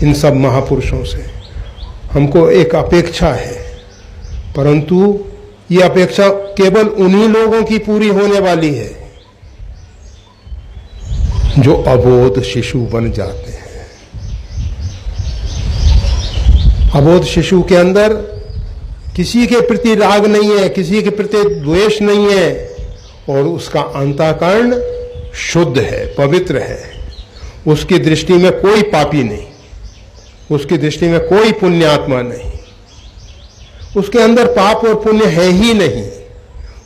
इन सब महापुरुषों से हमको एक अपेक्षा है, परंतु ये अपेक्षा केवल उन्हीं लोगों की पूरी होने वाली है जो अबोध शिशु बन जाते हैं। अबोध शिशु के अंदर किसी के प्रति राग नहीं है, किसी के प्रति द्वेष नहीं है और उसका अंतःकरण शुद्ध है, पवित्र है। उसकी दृष्टि में कोई पापी नहीं, उसकी दृष्टि में कोई पुण्यात्मा नहीं, उसके अंदर पाप और पुण्य है ही नहीं।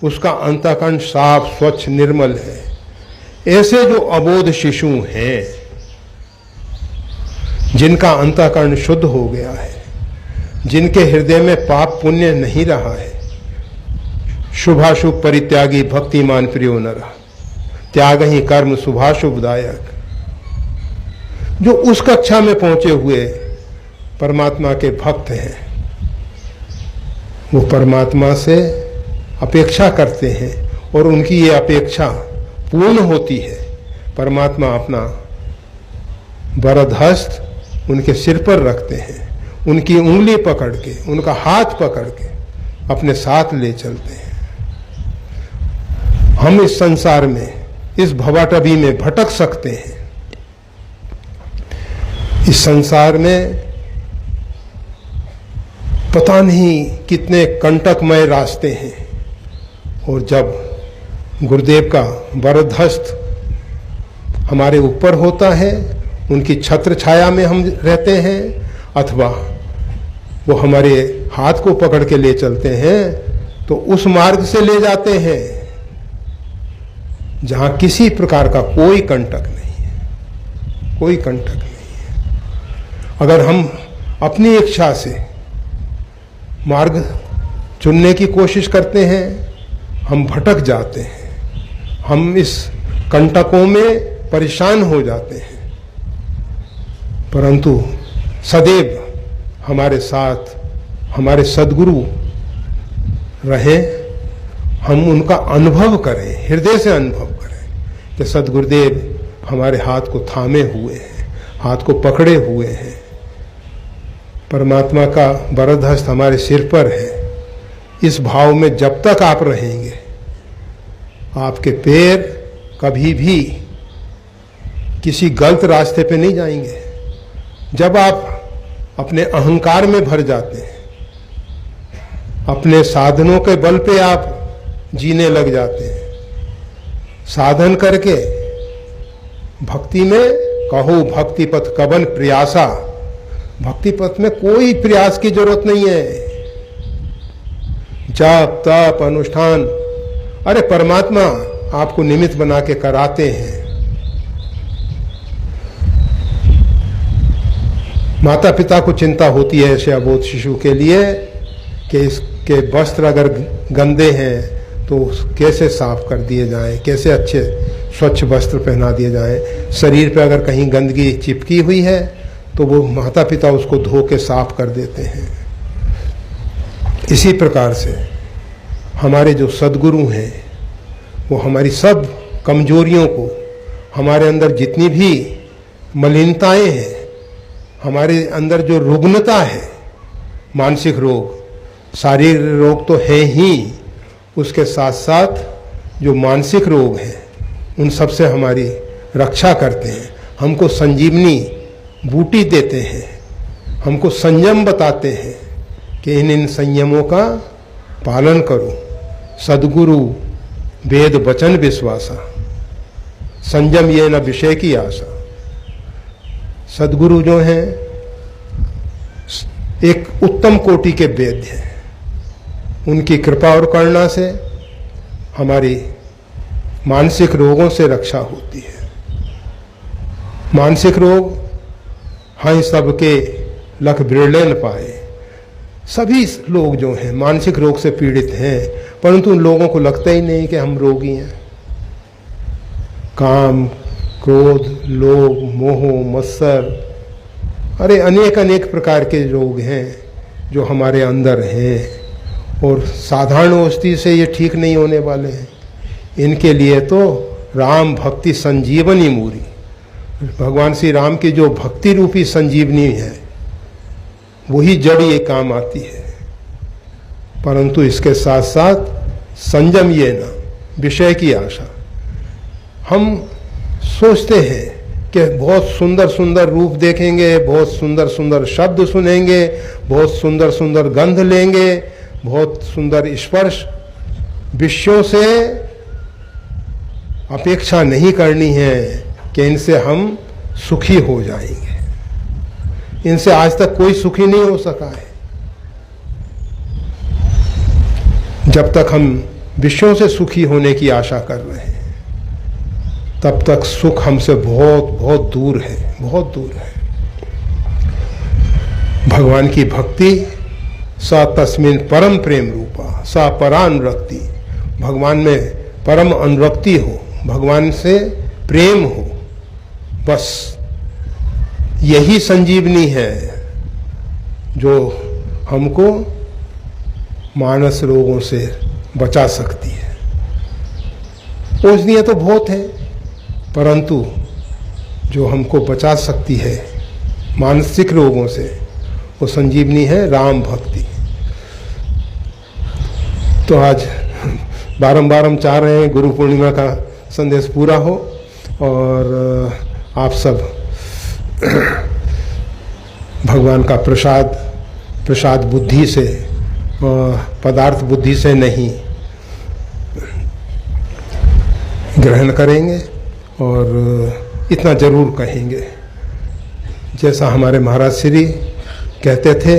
उसका अंतःकरण साफ स्वच्छ निर्मल है। ऐसे जो अबोध शिशु हैं जिनका अंतःकरण शुद्ध हो गया है, जिनके हृदय में पाप पुण्य नहीं रहा है, शुभाशुभ परित्यागी भक्तिमान प्रियो नरः, त्याग ही कर्म शुभाशुभदायक, जो उस कक्षा में पहुंचे हुए परमात्मा के भक्त हैं, वो परमात्मा से अपेक्षा करते हैं और उनकी ये अपेक्षा पूर्ण होती है। परमात्मा अपना वरद हस्त उनके सिर पर रखते हैं, उनकी उंगली पकड़ के, उनका हाथ पकड़ के अपने साथ ले चलते हैं। हम इस संसार में, इस भवाटवी में भटक सकते हैं। इस संसार में पता नहीं कितने कंटकमय रास्ते हैं, और जब गुरुदेव का वरदहस्त हमारे ऊपर होता है, उनकी छत्र छाया में हम रहते हैं, अथवा वो हमारे हाथ को पकड़ के ले चलते हैं, तो उस मार्ग से ले जाते हैं जहां किसी प्रकार का कोई कंटक नहीं है, कोई कंटक नहीं है। अगर हम अपनी इच्छा से मार्ग चुनने की कोशिश करते हैं, हम भटक जाते हैं, हम इस कंटकों में परेशान हो जाते हैं। परंतु सदैव हमारे साथ हमारे सद्गुरु रहे, हम उनका अनुभव करें, हृदय से अनुभव करें कि सद्गुरुदेव हमारे हाथ को थामे हुए हैं, हाथ को पकड़े हुए हैं। परमात्मा का वरदहस्त हमारे सिर पर है। इस भाव में जब तक आप रहेंगे, आपके पैर कभी भी किसी गलत रास्ते पे नहीं जाएंगे। जब आप अपने अहंकार में भर जाते हैं, अपने साधनों के बल पे आप जीने लग जाते हैं, साधन करके भक्ति में कहो भक्ति पथ कबन प्रयासा, भक्ति पथ में कोई प्रयास की जरूरत नहीं है। जाप तप अनुष्ठान, अरे परमात्मा आपको निमित्त बना के कराते हैं। माता पिता को चिंता होती है ऐसे अबोध शिशु के लिए कि इसके वस्त्र अगर गंदे हैं तो कैसे साफ कर दिए जाएं, कैसे अच्छे स्वच्छ वस्त्र पहना दिए जाएं। शरीर पे अगर कहीं गंदगी चिपकी हुई है तो वो माता पिता उसको धो के साफ कर देते हैं। इसी प्रकार से हमारे जो सद्गुरु हैं वो हमारी सब कमजोरियों को, हमारे अंदर जितनी भी मलिनताएं हैं, हमारे अंदर जो रुग्णता है, मानसिक रोग, शारीरिक रोग तो है ही, उसके साथ साथ जो मानसिक रोग हैं उन सब से हमारी रक्षा करते हैं, हमको संजीवनी बूटी देते हैं, हमको संयम बताते हैं कि इन संयमों का पालन करो। सद्गुरु वेद वचन विश्वासा, संयम ये न विषय की आशा। सद्गुरु जो हैं एक उत्तम कोटि के वेद्य हैं। उनकी कृपा और करुणा से हमारी मानसिक रोगों से रक्षा होती है। मानसिक रोग हाँ सबके लख बिरले न पाए। सभी लोग जो हैं मानसिक रोग से पीड़ित हैं, परंतु उन लोगों को लगता ही नहीं कि हम रोगी हैं। काम, क्रोध, लोभ, मोह, मत्सर, अरे अनेक अनेक प्रकार के रोग हैं जो हमारे अंदर हैं, और साधारण औषधि से ये ठीक नहीं होने वाले हैं। इनके लिए तो राम भक्ति संजीवनी मूरी, भगवान श्री राम की जो भक्ति रूपी संजीवनी है वही जड़ ये काम आती है। परंतु इसके साथ साथ संयम ये ना विषय की आशा। हम सोचते हैं कि बहुत सुंदर सुंदर रूप देखेंगे, बहुत सुंदर सुंदर शब्द सुनेंगे, बहुत सुंदर सुंदर गंध लेंगे, बहुत सुंदर स्पर्श। विषयों से अपेक्षा नहीं करनी है कि इनसे हम सुखी हो जाएंगे। इनसे आज तक कोई सुखी नहीं हो सका है। जब तक हम विषयों से सुखी होने की आशा कर रहे हैं तब तक सुख हमसे बहुत बहुत दूर है, बहुत दूर है। भगवान की भक्ति सा तस्मिन परम प्रेम रूपा सा परानुरक्ति, भगवान में परम अनुरक्ति हो, भगवान से प्रेम हो, बस यही संजीवनी है जो हमको मानस रोगों से बचा सकती है। औषधियाँ तो बहुत हैं, परंतु जो हमको बचा सकती है मानसिक रोगों से वो संजीवनी है राम भक्ति। तो आज बारंबार हम चाह रहे हैं गुरु पूर्णिमा का संदेश पूरा हो और आप सब भगवान का प्रसाद प्रसाद बुद्धि से, पदार्थ बुद्धि से नहीं ग्रहण करेंगे। और इतना जरूर कहेंगे, जैसा हमारे महाराज श्री कहते थे,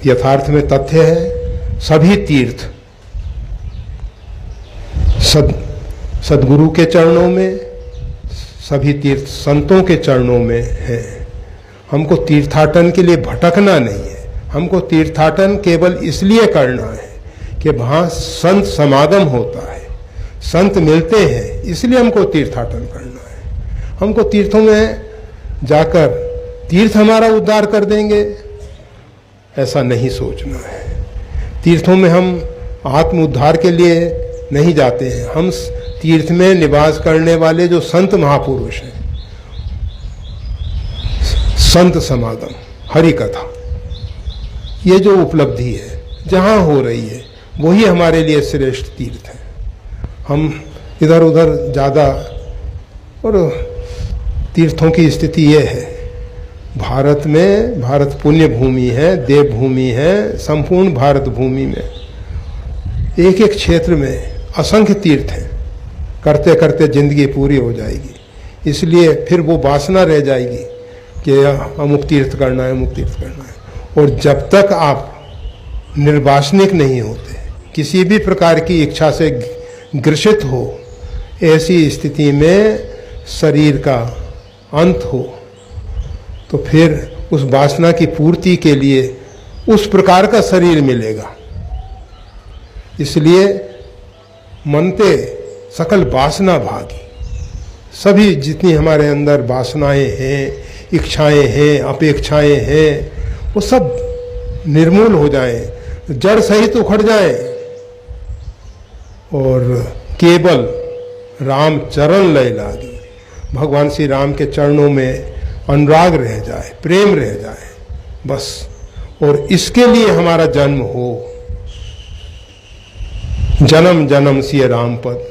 यथार्थ में तथ्य है, सभी तीर्थ सदगुरु के चरणों में, सभी तीर्थ संतों के चरणों में है। हमको तीर्थाटन के लिए भटकना नहीं है, हमको तीर्थाटन केवल इसलिए करना है कि वहाँ संत समागम होता है, संत मिलते हैं, इसलिए हमको तीर्थाटन करना है। हमको तीर्थों में जाकर तीर्थ हमारा उद्धार कर देंगे, ऐसा नहीं सोचना है। तीर्थों में हम आत्म उद्धार के लिए नहीं जाते हैं, हम तीर्थ में निवास करने वाले जो संत महापुरुष हैं, संत समागम, हरि कथा, ये जो उपलब्धि है जहाँ हो रही है वही हमारे लिए श्रेष्ठ तीर्थ है। हम इधर उधर ज़्यादा, और तीर्थों की स्थिति ये है, भारत में, भारत पुण्य भूमि है, देव भूमि है, संपूर्ण भारत भूमि में एक एक क्षेत्र में असंख्य तीर्थ हैं। करते करते जिंदगी पूरी हो जाएगी, इसलिए फिर वो वासना रह जाएगी कि अमुक तीर्थ करना है, अमुक तीर्थ करना है। और जब तक आप निर्वासनिक नहीं होते, किसी भी प्रकार की इच्छा से ग्रसित हो, ऐसी स्थिति में शरीर का अंत हो, तो फिर उस वासना की पूर्ति के लिए उस प्रकार का शरीर मिलेगा। इसलिए मनते सकल वासना भागी, सभी जितनी हमारे अंदर वासनाएं हैं, इच्छाएं हैं, अपेक्षाएं हैं, वो सब निर्मूल हो जाएं, जड़ सहित उखड़ जाएं और केवल राम चरण लय लागी, भगवान श्री राम के चरणों में अनुराग रह जाए, प्रेम रह जाए, बस। और इसके लिए हमारा जन्म हो, जन्म जन्म सिय राम पद,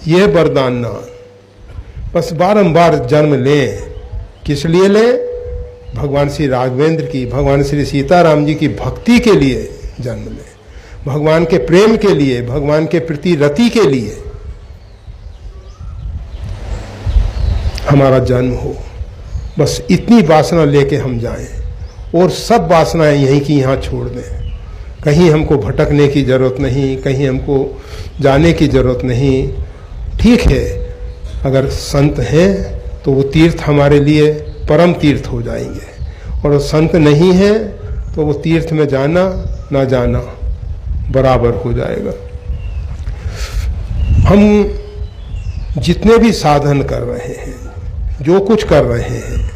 यह वरदान ना, बस बारंबार जन्म लें। किस लिए लें? भगवान श्री राघवेंद्र की, भगवान श्री सीताराम जी की भक्ति के लिए जन्म लें, भगवान के प्रेम के लिए, भगवान के प्रति रति के लिए हमारा जन्म हो। बस इतनी वासना लेके हम जाएं और सब वासनाएं यहीं की यहाँ छोड़ दें। कहीं हमको भटकने की जरूरत नहीं, कहीं हमको जाने की जरूरत नहीं। ठीक है, अगर संत हैं तो वो तीर्थ हमारे लिए परम तीर्थ हो जाएंगे, और संत नहीं है तो वो तीर्थ में जाना ना जाना बराबर हो जाएगा। हम जितने भी साधन कर रहे हैं, जो कुछ कर रहे हैं,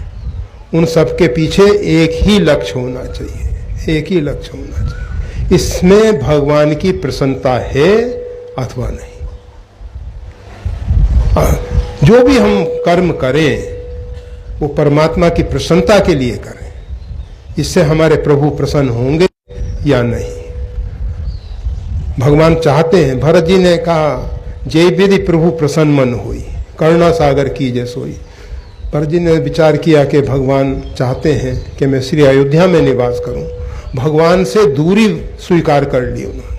उन सब के पीछे एक ही लक्ष्य होना चाहिए, एक ही लक्ष्य होना चाहिए। इसमें भगवान की प्रसन्नता है अथवा नहीं। जो भी हम कर्म करें वो परमात्मा की प्रसन्नता के लिए करें, इससे हमारे प्रभु प्रसन्न होंगे या नहीं। भगवान चाहते हैं, भरत जी ने कहा, जय विधि प्रभु प्रसन्न मन हुई, करुणा सागर कीजे सोई। भरत जी ने विचार किया कि भगवान चाहते हैं कि मैं श्री अयोध्या में निवास करूं। भगवान से दूरी स्वीकार कर ली उन्होंने।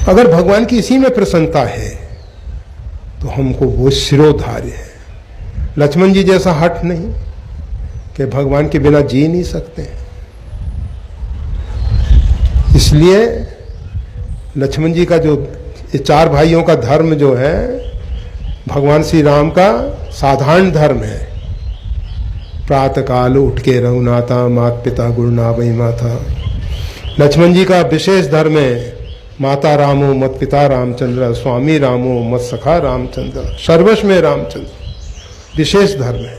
अगर भगवान की इसी में प्रसन्नता है तो हमको वो शिरोधार्य है। लक्ष्मण जी जैसा हठ नहीं कि भगवान के बिना जी नहीं सकते। इसलिए लक्ष्मण जी का जो ये चार भाइयों का धर्म जो है, भगवान श्री राम का साधारण धर्म है। प्रातः काल उठ के रघुनाथा, माता पिता गुरु नावई माथा। लक्ष्मण जी का विशेष धर्म है, माता रामो मत पिता रामचंद्र, स्वामी रामो मत सखा रामचंद्र, सर्वस्व में रामचंद्र, विशेष धर्म है।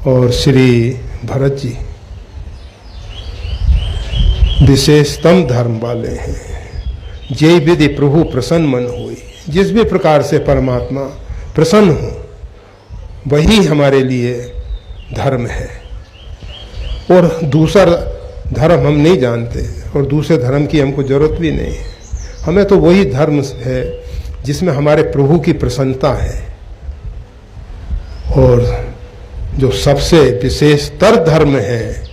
और श्री भरत जी विशेषतम धर्म वाले हैं। जय विधि प्रभु प्रसन्न मन होई। जिस भी प्रकार से परमात्मा प्रसन्न हो वही हमारे लिए धर्म है, और दूसरा धर्म हम नहीं जानते, और दूसरे धर्म की हमको जरूरत भी नहीं है। हमें तो वही धर्म है जिसमें हमारे प्रभु की प्रसन्नता है, और जो सबसे विशेषतर धर्म है,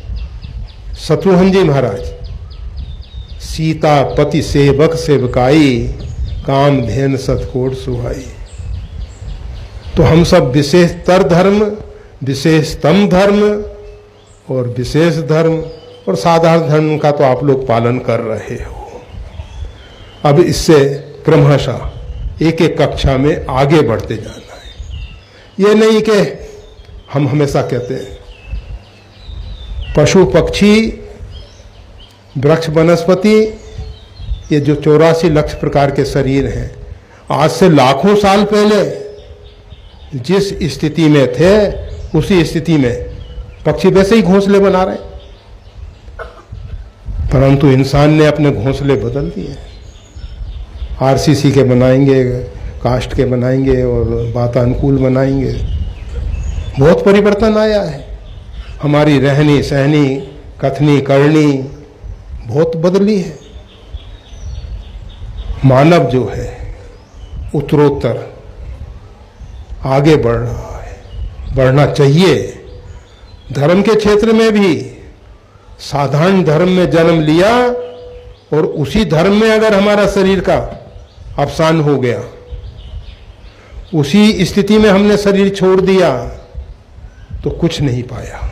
शत्रुघ्न जी महाराज, सीता पति सेवक सेवकाई, काम धेन सतकोट सुहाई। तो हम सब विशेषतर धर्म, विशेषतम धर्म और विशेष धर्म और साधारण धर्म का तो आप लोग पालन कर रहे हो। अब इससे क्रमशः एक एक कक्षा में आगे बढ़ते जाना है। ये नहीं कि हम हमेशा कहते हैं पशु पक्षी वृक्ष वनस्पति, ये जो 84 लाख प्रकार के शरीर हैं, आज से लाखों साल पहले जिस स्थिति में थे उसी स्थिति में पक्षी वैसे ही घोंसले बना रहे, परंतु इंसान ने अपने घोंसले बदल दिए। आरसीसी के बनाएंगे, कास्ट के बनाएंगे और वातानुकूल बनाएंगे। बहुत परिवर्तन आया है। हमारी रहनी सहनी, कथनी करनी बहुत बदली है। मानव जो है उत्तरोत्तर आगे बढ़ रहा है, बढ़ना चाहिए। धर्म के क्षेत्र में भी साधारण धर्म में जन्म लिया और उसी धर्म में अगर हमारा शरीर का अवसान हो गया, उसी स्थिति में हमने शरीर छोड़ दिया तो कुछ नहीं पाया।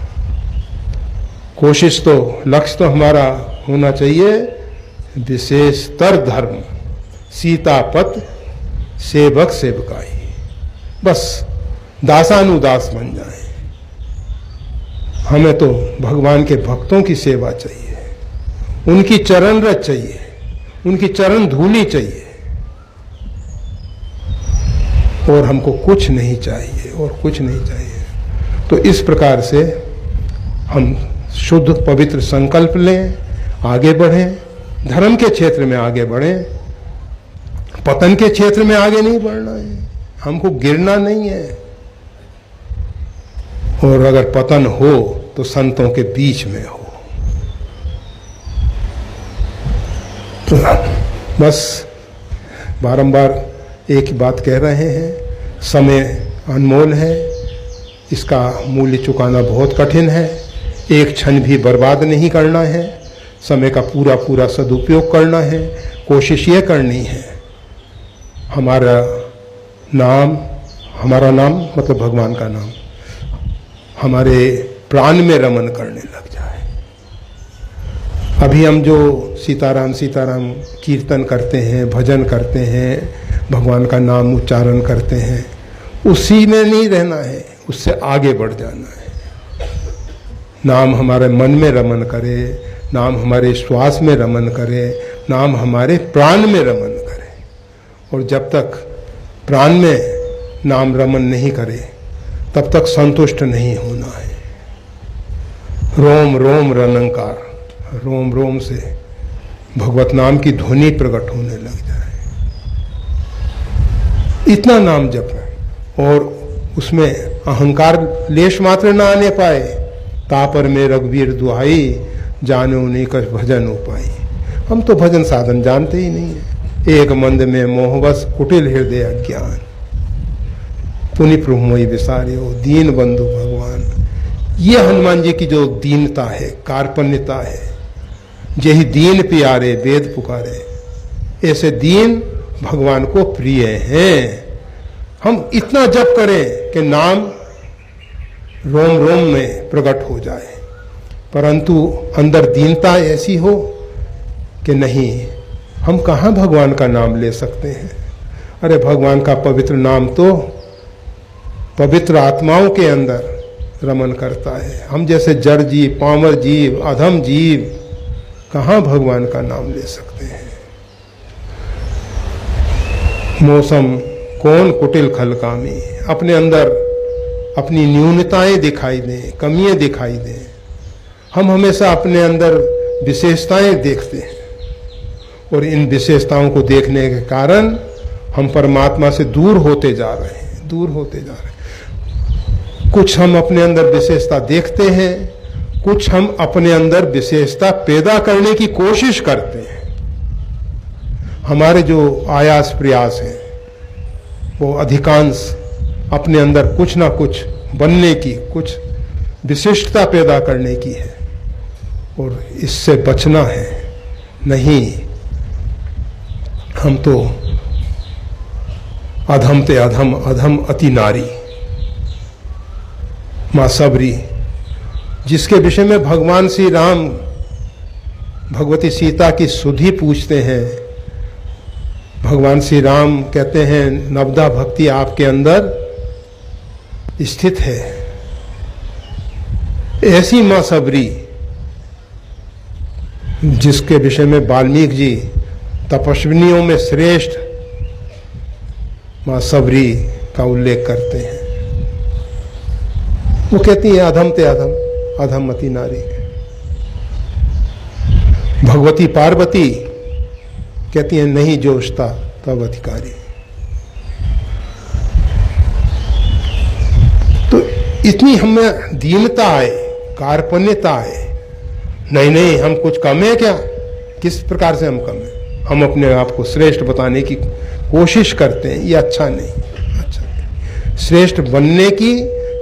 कोशिश तो, लक्ष्य तो हमारा होना चाहिए विशेषतर धर्म, सीतापत सेवक सेवकाई, बस दासानुदास बन जाए। हमें तो भगवान के भक्तों की सेवा चाहिए, उनकी चरण रज चाहिए, उनकी चरण धूली चाहिए, और हमको कुछ नहीं चाहिए और कुछ नहीं चाहिए। तो इस प्रकार से हम शुद्ध पवित्र संकल्प लें, आगे बढ़ें, धर्म के क्षेत्र में आगे बढ़ें, पतन के क्षेत्र में आगे नहीं बढ़ना है, हमको गिरना नहीं है। और अगर पतन हो तो संतों के बीच में हो। तो बस बारंबार एक ही बात कह रहे हैं, समय अनमोल है, इसका मूल्य चुकाना बहुत कठिन है। एक क्षण भी बर्बाद नहीं करना है, समय का पूरा पूरा सदुपयोग करना है। कोशिश ये करनी है हमारा नाम मतलब भगवान का नाम हमारे प्राण में रमन करने लग जाए। अभी हम जो सीताराम सीताराम कीर्तन करते हैं, भजन करते हैं, भगवान का नाम उच्चारण करते हैं, उसी में नहीं रहना है, उससे आगे बढ़ जाना है। नाम हमारे मन में रमन करे, नाम हमारे श्वास में रमन करे, नाम हमारे प्राण में रमन करे। और जब तक प्राण में नाम रमन नहीं करे तब तक संतुष्ट नहीं होना है। रोम रोम रनंकार, रोम रोम से भगवत नाम की ध्वनि प्रकट होने लग जाए। इतना नाम जप और उसमें अहंकार लेश मात्र न आने पाए। तापर में रघुवीर दुहाई, जाने उन्हीं का भजन उपाई। हम तो भजन साधन जानते ही नहीं है। एक मंद में मोहवश कुटिल हृदय अज्ञान, पुनि प्रभुमोई विसारियो दीन बंधु भगवान। ये हनुमान जी की जो दीनता है, कार्पण्यता है, यही दीन प्यारे वेद पुकारे, ऐसे दीन भगवान को प्रिय हैं। हम इतना जप करें कि नाम रोम रोम में प्रकट हो जाए, परंतु अंदर दीनता ऐसी हो कि नहीं, हम कहाँ भगवान का नाम ले सकते हैं। अरे भगवान का पवित्र नाम तो पवित्र आत्माओं के अंदर रमन करता है। हम जैसे जड़ जीव, पामर जीव, अधम जीव कहाँ भगवान का नाम ले सकते हैं। मौसम कौन कुटिल खलकामी, अपने अंदर अपनी न्यूनताएं दिखाई दें, कमियां दिखाई दें। हम हमेशा अपने अंदर विशेषताएं देखते हैं और इन विशेषताओं को देखने के कारण हम परमात्मा से दूर होते जा रहे हैं, दूर होते जा रहे हैं। कुछ हम अपने अंदर विशेषता देखते हैं, कुछ हम अपने अंदर विशेषता पैदा करने की कोशिश करते हैं। हमारे जो आयास प्रयास हैं वो अधिकांश अपने अंदर कुछ ना कुछ बनने की, कुछ विशिष्टता पैदा करने की है और इससे बचना है। नहीं, हम तो अधम ते अधम, अधम अति नारी। मां सबरी, जिसके विषय में भगवान श्री राम भगवती सीता की सुधि पूछते हैं, भगवान श्री राम कहते हैं नवदा भक्ति आपके अंदर स्थित है। ऐसी मां सबरी जिसके विषय में वाल्मीकि जी तपस्विनियों में श्रेष्ठ मां सबरी का उल्लेख करते हैं। वो कहती है अधम ते अधम, अधम अति नारी। भगवती पार्वती कहती है नहीं जोशता तब अधिकारी। तो इतनी हमें दीनता आए, कार्पण्यता आए, नहीं हम कुछ कम है क्या? किस प्रकार से हम कम है? हम अपने आप को श्रेष्ठ बताने की कोशिश करते हैं, ये अच्छा नहीं। अच्छा नहीं। श्रेष्ठ बनने की,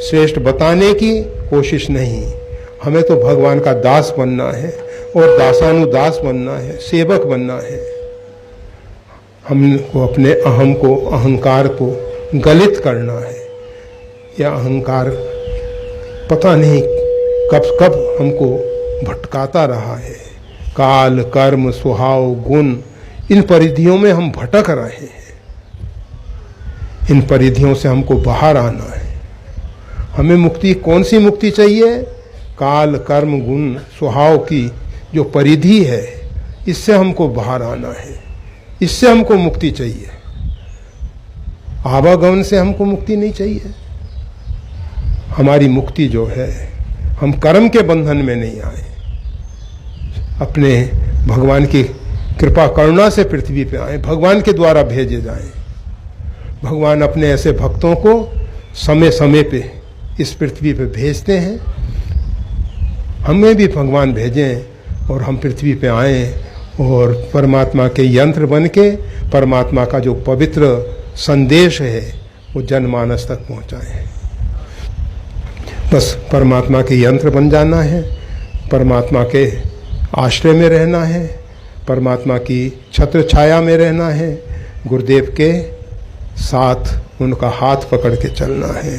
श्रेष्ठ बताने की कोशिश नहीं। हमें तो भगवान का दास बनना है और दासानुदास बनना है, सेवक बनना है। हमको अपने अहम को, अहंकार को गलित करना है। यह अहंकार पता नहीं कब कब हमको भटकाता रहा है। काल, कर्म, स्वभाव, गुण, इन परिधियों में हम भटक रहे हैं। इन परिधियों से हमको बाहर आना है। हमें मुक्ति, कौन सी मुक्ति चाहिए? काल, कर्म, गुण, स्वभाव की जो परिधि है, इससे हमको बाहर आना है। इससे हमको मुक्ति चाहिए। आवागमन से हमको मुक्ति नहीं चाहिए। हमारी मुक्ति जो है, हम कर्म के बंधन में नहीं आए, अपने भगवान की कृपा करुणा से पृथ्वी पे आए, भगवान के द्वारा भेजे जाएं। भगवान अपने ऐसे भक्तों को समय समय पे इस पृथ्वी पे भेजते हैं। हमें भी भगवान भेजें और हम पृथ्वी पे आए और परमात्मा के यंत्र बन के परमात्मा का जो पवित्र संदेश है वो जनमानस तक पहुंचाएं। बस परमात्मा के यंत्र बन जाना है, परमात्मा के आश्रय में रहना है, परमात्मा की छत्र छाया में रहना है, गुरुदेव के साथ उनका हाथ पकड़ के चलना है।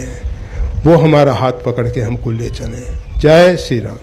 वो हमारा हाथ पकड़ के हमको ले चले। जय श्री राम।